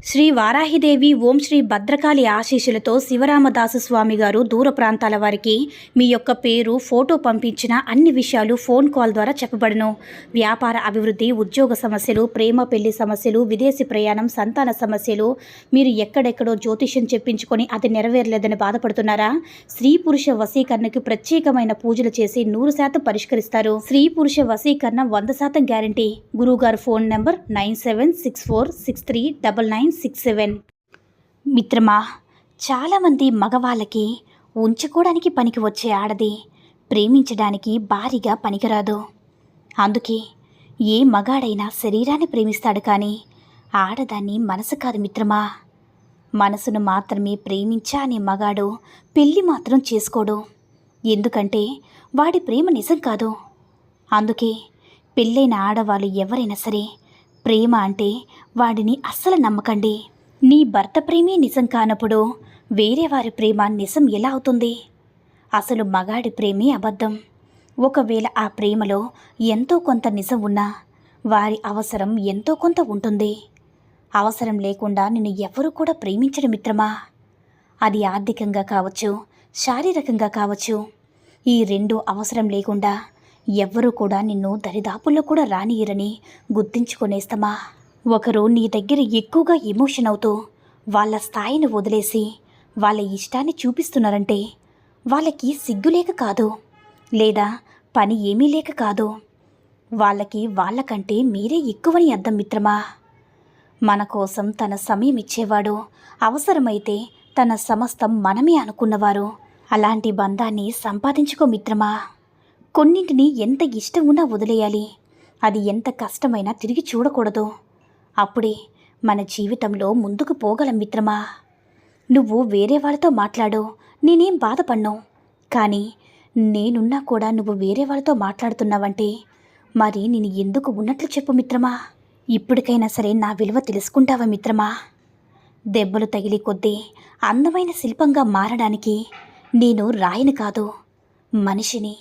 శ్రీ వారాహిదేవి ఓం శ్రీ భద్రకాళి ఆశీస్సులతో శివరామదాసు స్వామి గారు దూర ప్రాంతాల వారికి మీ యొక్క పేరు ఫోటో పంపించిన అన్ని విషయాలు ఫోన్ కాల్ ద్వారా చెప్పబడును. వ్యాపార అభివృద్ధి, ఉద్యోగ సమస్యలు, ప్రేమ పెళ్లి సమస్యలు, విదేశీ ప్రయాణం, సంతాన సమస్యలు, మీరు ఎక్కడెక్కడో జ్యోతిష్యం చెప్పించుకొని అది నెరవేరలేదని బాధపడుతున్నారా? స్త్రీ పురుష వశీకరణకు ప్రత్యేకమైన పూజలు చేసి 100% పరిష్కరిస్తారు. స్త్రీ పురుష వశీకరణ 100% గ్యారంటీ. గురువుగారు ఫోన్ నెంబర్ 9764639967. మిత్రమా, చాలామంది మగవాళ్ళకి ఉంచుకోవడానికి పనికి వచ్చే ఆడది ప్రేమించడానికి భారీగా పనికిరాదు. అందుకే ఏ మగాడైనా శరీరాన్ని ప్రేమిస్తాడు, కానీ ఆడదాన్ని మనసు కాదు మిత్రమా. మనసును మాత్రమే ప్రేమించా అనే మగాడు పెళ్ళి మాత్రం చేసుకోడు. ఎందుకంటే వాడి ప్రేమ నిజం కాదు. అందుకే పెళ్ళైన ఆడవాళ్ళు ఎవరైనా సరే ప్రేమ అంటే వాడిని అస్సలు నమ్మకండి. నీ భర్త ప్రేమే నిజం కానప్పుడు వేరే వారి ప్రేమ నిజం ఎలా అవుతుంది? అసలు మగాడి ప్రేమే అబద్ధం. ఒకవేళ ఆ ప్రేమలో ఎంతో కొంత నిజం ఉన్నా వారి అవసరం ఎంతో కొంత ఉంటుంది. అవసరం లేకుండా నిన్ను ఎవరు కూడా ప్రేమించడు మిత్రమా. అది ఆర్థికంగా కావచ్చు, శారీరకంగా కావచ్చు. ఈ రెండు అవసరం లేకుండా ఎవ్వరూ కూడా నిన్ను దరిదాపుల్లో కూడా రానియరని గుర్తించుకొనేస్తామా. ఒకరు నీ దగ్గర ఎక్కువగా ఎమోషన్ అవుతూ వాళ్ళ స్థాయిని వదిలేసి వాళ్ళ ఇష్టాన్ని చూపిస్తున్నారంటే వాళ్ళకి సిగ్గులేక కాదు, లేదా పని ఏమీ లేక కాదు. వాళ్ళకి వాళ్ళకంటే మీరే ఎక్కువని అర్థం మిత్రమా. మన కోసం తన సమయం ఇచ్చేవాడు, అవసరమైతే తన సమస్తం మనమే అనుకున్నవారు. అలాంటి బంధాన్ని సంపాదించుకో మిత్రమా. కొన్నింటిని ఎంత ఇష్టం ఉన్నా వదిలేయాలి. అది ఎంత కష్టమైనా తిరిగి చూడకూడదు. అప్పుడే మన జీవితంలో ముందుకు పోగలం మిత్రమా. నువ్వు వేరే వాళ్ళతో మాట్లాడు, నేనేం బాధపడ్ను. కానీ నేనున్నా కూడా నువ్వు వేరే వాళ్ళతో మాట్లాడుతున్నావంటే మరి నేను ఎందుకు ఉన్నట్లు చెప్పు మిత్రమా. ఇప్పటికైనా సరే నా విలువ తెలుసుకుంటావా మిత్రమా. దెబ్బలు తగిలి కొద్దీ అందమైన శిల్పంగా మారడానికి నేను రాయిని కాదు, మనిషిని.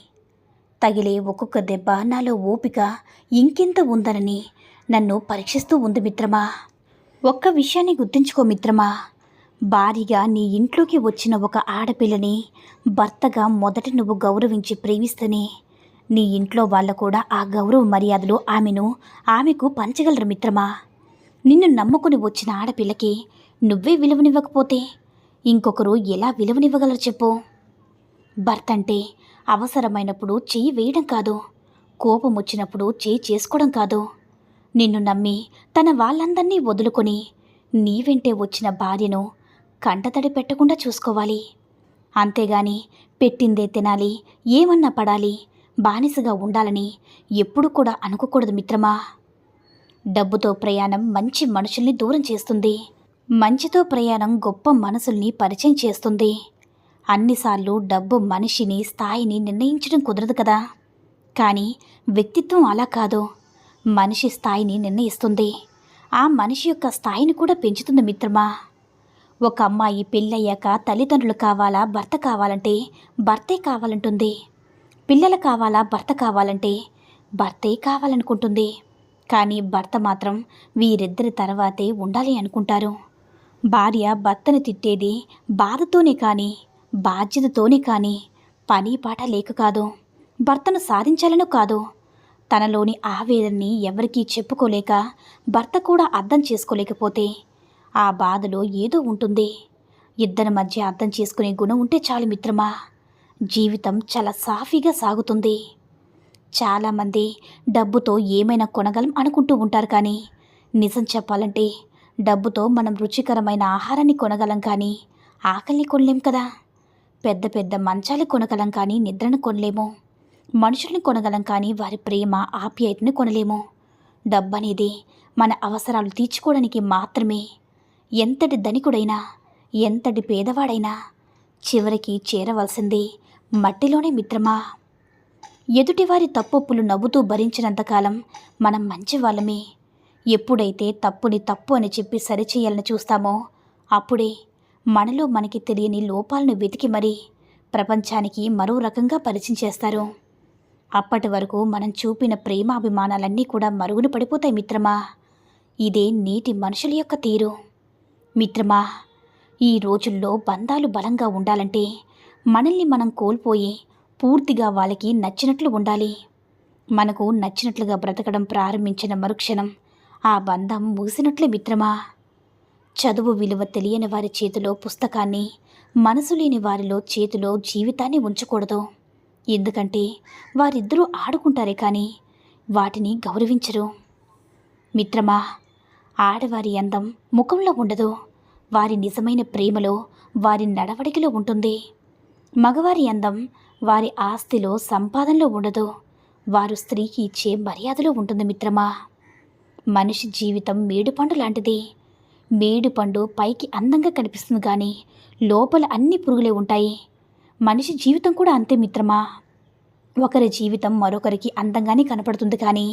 తగిలే ఒక్కొక్క దెబ్బ నాలో ఓపిక ఇంకెంత ఉందనని నన్ను పరీక్షిస్తూ ఉంది మిత్రమా. ఒక్క విషయాన్ని గుర్తుంచుకో మిత్రమా. భారీగా నీ ఇంట్లోకి వచ్చిన ఒక ఆడపిల్లని భర్తగా మొదట నువ్వు గౌరవించి ప్రేమిస్తేనే నీ ఇంట్లో వాళ్ళు కూడా ఆ గౌరవ మర్యాదలు ఆమెకు పంచగలరు మిత్రమా. నిన్ను నమ్ముకుని వచ్చిన ఆడపిల్లకి నువ్వే విలువనివ్వకపోతే ఇంకొకరు ఎలా విలువనివ్వగలరు చెప్పు. భర్త అంటే అవసరమైనప్పుడు చెయ్యి వేయడం కాదు, కోపం వచ్చినప్పుడు చెయ్యి చేసుకోవడం కాదు. నిన్ను నమ్మి తన వాళ్ళందరినీ వదులుకొని నీ వెంటే వచ్చిన భార్యను కంటతడి పెట్టకుండా చూసుకోవాలి. అంతేగాని పెట్టిందే తినాలి, ఏమన్నా పడాలి, బానిసగా ఉండాలని ఎప్పుడు కూడా అనుకోకూడదు మిత్రమా. డబ్బుతో ప్రయాణం మంచి మనుషుల్ని దూరం చేస్తుంది. మంచితో ప్రయాణం గొప్ప మనసుల్ని పరిచయం చేస్తుంది. అన్నిసార్లు డబ్బు మనిషిని, స్థాయిని నిర్ణయించడం కుదరదు కదా. కానీ వ్యక్తిత్వం అలా కాదు, మనిషి స్థాయిని నిర్ణయిస్తుంది. ఆ మనిషి యొక్క స్థాయిని కూడా పెంచుతుంది మిత్రమా. ఒక అమ్మాయి పెళ్ళయ్యాక తల్లిదండ్రులు కావాలా, భర్త కావాలంటే భర్తే కావాలంటుంది. పిల్లలు కావాలా, భర్త కావాలంటే భర్తే కావాలనుకుంటుంది. కానీ భర్త మాత్రం వీరిద్దరి తర్వాతే ఉండాలి అనుకుంటారు. భార్య భర్తను తిట్టేది బాధతోనే కానీ, బాధ్యతతోనే కానీ, పని పాట లేక కాదు, భర్తను సాధించాలను కాదు. తనలోని ఆవేదనని ఎవరికీ చెప్పుకోలేక, భర్త కూడా అర్థం చేసుకోలేకపోతే ఆ బాధలో ఏదో ఉంటుంది. ఇద్దరి మధ్య అర్థం చేసుకునే గుణం ఉంటే చాలు మిత్రమా. జీవితం చాలా సాఫీగా సాగుతుంది. చాలామంది డబ్బుతో ఏమైనా కొనగలం అనుకుంటూ ఉంటారు, కానీ నిజం చెప్పాలంటే డబ్బుతో మనం రుచికరమైన ఆహారాన్ని కొనగలం, కానీ ఆకలిని కొనలేం కదా. పెద్ద పెద్ద మంచాలు కొనగలం, కానీ నిద్రను కొనలేము. మనుషుల్ని కొనగలం, కానీ వారి ప్రేమ, ఆప్యాయతని కొనలేము. డబ్బు అనేది మన అవసరాలు తీర్చుకోవడానికి మాత్రమే. ఎంతటి ధనికుడైనా, ఎంతటి పేదవాడైనా చివరికి చేరవలసింది మట్టిలోనే మిత్రమా. ఎదుటివారి తప్పొప్పులు నవ్వుతూ భరించినంతకాలం మనం మంచివాళ్ళమే. ఎప్పుడైతే తప్పుని తప్పు అని చెప్పి సరిచేయాలని చూస్తామో అప్పుడే మనలో మనకి తెలియని లోపాలను వెతికి మరీ ప్రపంచానికి మరో రకంగా పరిచయం చేస్తారు. అప్పటి వరకు మనం చూపిన ప్రేమాభిమానాలన్నీ కూడా మరుగున పడిపోతాయి మిత్రమా. ఇదే నేటి మనుషుల యొక్క తీరు. మిత్రమా, ఈ రోజుల్లో బంధాలు బలంగా ఉండాలంటే మనల్ని మనం కోల్పోయి పూర్తిగా వాళ్ళకి నచ్చినట్లు ఉండాలి. మనకు నచ్చినట్లుగా బ్రతకడం ప్రారంభించిన మరుక్షణం ఆ బంధం ముగిసినట్లే మిత్రమా. చదువు విలువ తెలియని వారి చేతిలో పుస్తకాన్ని, మనసు లేని వారిలో చేతిలో జీవితాన్ని ఉంచకూడదు. ఎందుకంటే వారిద్దరూ ఆడుకుంటారే కానీ వాటిని గౌరవించరు. మిత్రమా, ఆడవారి అందం ముఖంలో ఉండదు, వారి నిజమైన ప్రేమలో, వారి నడవడికలో ఉంటుంది. మగవారి అందం వారి ఆస్తిలో, సంపాదనలో ఉండదు, వారు స్త్రీకి ఇచ్చే మర్యాదలో ఉంటుంది మిత్రమా. మనిషి జీవితం మేడుపండు లాంటిది. మేడుపండు పైకి అందంగా కనిపిస్తుంది కానీ లోపల అన్ని పురుగులే ఉంటాయి. మనిషి జీవితం కూడా అంతే మిత్రమా. ఒకరి జీవితం మరొకరికి అందంగానే కనపడుతుంది కానీ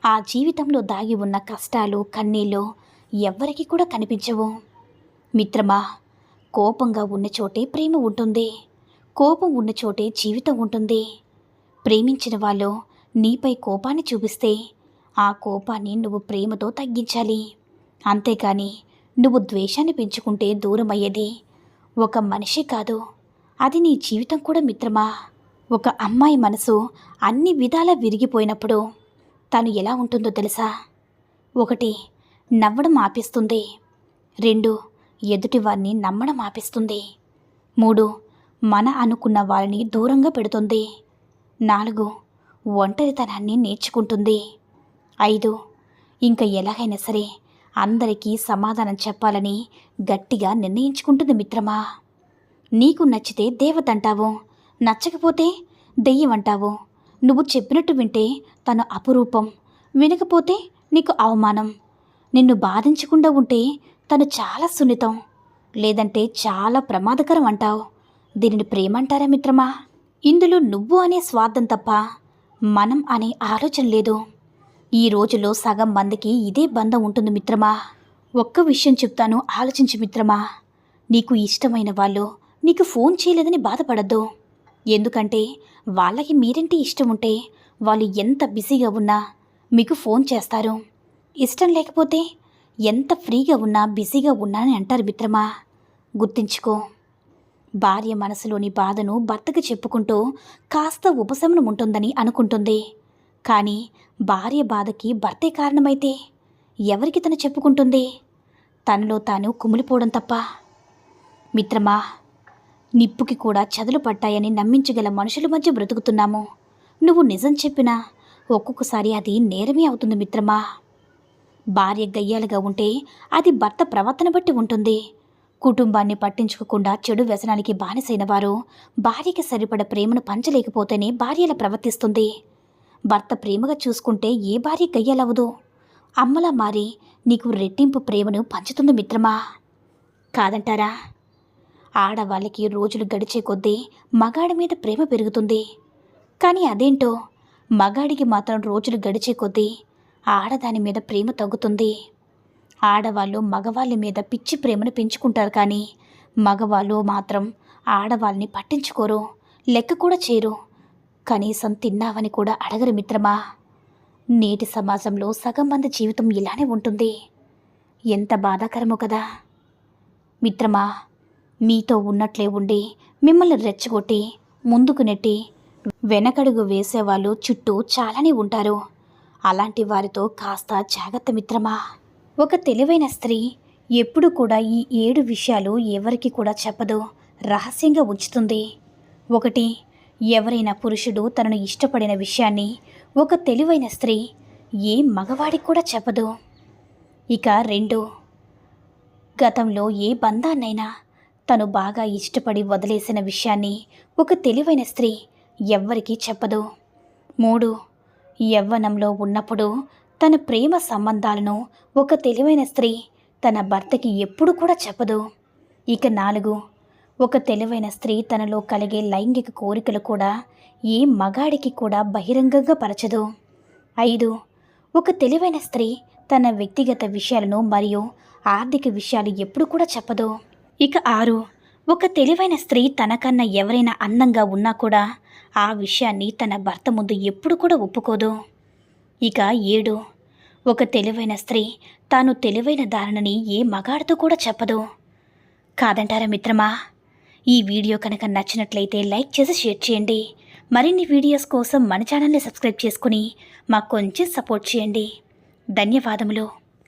ఆ జీవితంలో దాగి ఉన్న కష్టాలు, కన్నీళ్ళు ఎవ్వరికి కూడా కనిపించవు. మిత్రమా, కోపంగా ఉన్న చోటే ప్రేమ ఉంటుంది, కోపం ఉన్న చోటే జీవితం ఉంటుంది. ప్రేమించిన వాళ్ళు నీపై కోపాన్ని చూపిస్తే ఆ కోపాన్ని నువ్వు ప్రేమతో తగ్గించాలి. అంతేకాని నువ్వు ద్వేషాన్ని పెంచుకుంటే దూరం అయ్యేది ఒక మనిషి కాదు, అది నీ జీవితం కూడా మిత్రమా. ఒక అమ్మాయి మనసు అన్ని విధాలా విరిగిపోయినప్పుడు తను ఎలా ఉంటుందో తెలుసా? 1, నవ్వడం ఆపేస్తుంది. 2, ఎదుటివారిని నమ్మడం ఆపేస్తుంది. 3, మన అనుకున్న వారిని దూరంగా పెడుతుంది. 4, ఒంటరితనాన్ని నేర్చుకుంటుంది. 5, ఇంకా ఎలాగైనా సరే అందరికీ సమాధానం చెప్పాలని గట్టిగా నిర్ణయించుకుంటుంది మిత్రమా. నీకు నచ్చితే దేవత అంటావు, నచ్చకపోతే దెయ్యం అంటావు. నువ్వు చెప్పినట్టు వింటే తను అపురూపం, వినకపోతే నీకు అవమానం. నిన్ను బాధించకుండా ఉంటే తను చాలా సున్నితం, లేదంటే చాలా ప్రమాదకరం అంటావు. దీనిని ప్రేమ అంటారా మిత్రమా? ఇందులో నువ్వు అనే స్వార్థం తప్ప మనం అనే ఆలోచన లేదు. ఈ రోజులో సగం మందికి ఇదే బంధం ఉంటుంది మిత్రమా. ఒక్క విషయం చెప్తాను, ఆలోచించు మిత్రమా. నీకు ఇష్టమైన వాళ్ళు నీకు ఫోన్ చేయలేదని బాధపడద్దు. ఎందుకంటే వాళ్ళకి మీరంటే ఇష్టం ఉంటే వాళ్ళు ఎంత బిజీగా ఉన్నా మీకు ఫోన్ చేస్తారు. ఇష్టం లేకపోతే ఎంత ఫ్రీగా ఉన్నా బిజీగా ఉన్నానని అంటారు మిత్రమా. గుర్తుంచుకో, భార్య మనసులోని బాధను భర్తకు చెప్పుకుంటూ కాస్త ఉపశమనం ఉంటుందని అనుకుంటుంది. కానీ భార్య బాధకి భర్తే కారణమైతే ఎవరికి తను చెప్పుకుంటుంది? తనలో తాను కుమిలిపోవడం తప్ప. మిత్రమా, నిప్పుకి కూడా చదులు పట్టాయని నమ్మించగల మనుషుల మధ్య బ్రతుకుతున్నాము. నువ్వు నిజం చెప్పినా ఒక్కొక్కసారి అది నేరమే అవుతుంది మిత్రమా. భార్య గయ్యాలుగా ఉంటే అది భర్త ప్రవర్తన బట్టి ఉంటుంది. కుటుంబాన్ని పట్టించుకోకుండా చెడు వ్యసనానికి బానిసైన వారు భార్యకి సరిపడ ప్రేమను పంచలేకపోతేనే భార్యలా ప్రవర్తిస్తుంది. భర్త ప్రేమగా చూసుకుంటే ఏ భార్య గయ్యాలవదు, అమ్మలా మారి నీకు రెట్టింపు ప్రేమను పంచుతుంది మిత్రమా. కాదంటారా? ఆడవాళ్ళకి రోజులు గడిచే కొద్దీ మగాడి మీద ప్రేమ పెరుగుతుంది. కానీ అదేంటో మగాడికి మాత్రం రోజులు గడిచే కొద్దీ ఆడదాని మీద ప్రేమ తగ్గుతుంది. ఆడవాళ్ళు మగవాళ్ళ మీద పిచ్చి ప్రేమను పెంచుకుంటారు కానీ మగవాళ్ళు మాత్రం ఆడవాళ్ళని పట్టించుకోరు, లెక్క కూడా చేయరు, కనీసం తిన్నావని కూడా అడగరు మిత్రమా. నేటి సమాజంలో సగం మంది జీవితం ఇలానే ఉంటుంది. ఎంత బాధాకరమో కదా మిత్రమా. మీతో ఉన్నట్లే ఉండి మిమ్మల్ని రెచ్చగొట్టి ముందుకు నెట్టి వెనకడుగు వేసేవాళ్ళు చుట్టూ చాలానే ఉంటారు. అలాంటి వారితో కాస్త జాగ్రత్త మిత్రమా. ఒక తెలివైన స్త్రీ ఎప్పుడు కూడా ఈ 7 విషయాలు ఎవరికి కూడా చెప్పదు, రహస్యంగా ఉంచుతుంది. 1, ఎవరైనా పురుషుడు తనను ఇష్టపడిన విషయాన్ని ఒక తెలివైన స్త్రీ ఏ మగవాడికి కూడా చెప్పదు. ఇక 2, గతంలో ఏ బంధాన్నైనా తను బాగా ఇష్టపడి వదిలేసిన విషయాన్ని ఒక తెలివైన స్త్రీ ఎవ్వరికీ చెప్పదు. 3, యవ్వనంలో ఉన్నప్పుడు తన ప్రేమ సంబంధాలను ఒక తెలివైన స్త్రీ తన భర్తకి ఎప్పుడు కూడా చెప్పదు. ఇక 4, ఒక తెలివైన స్త్రీ తనలో కలిగే లైంగిక కోరికలు కూడా ఏ మగాడికి కూడా బహిరంగంగా పరచదు. 5, ఒక తెలివైన స్త్రీ తన వ్యక్తిగత విషయాలను మరియు ఆర్థిక విషయాలు ఎప్పుడు కూడా చెప్పదు. ఇక 6, ఒక తెలివైన స్త్రీ తనకన్నా ఎవరైనా అందంగా ఉన్నా కూడా ఆ విషయాన్ని తన భర్త ముందు ఎప్పుడు కూడా ఒప్పుకోదు. ఇక 7, ఒక తెలివైన స్త్రీ తాను తెలివైన దారిని ఏ మగాడితో కూడా చెప్పదు. కాదంటారా మిత్రమా? ఈ వీడియో కనుక నచ్చినట్లయితే లైక్ చేసి షేర్ చేయండి. మరిన్ని వీడియోస్ కోసం మన ఛానల్ని సబ్స్క్రైబ్ చేసుకుని మాకు కొంచెం సపోర్ట్ చేయండి. ధన్యవాదములు.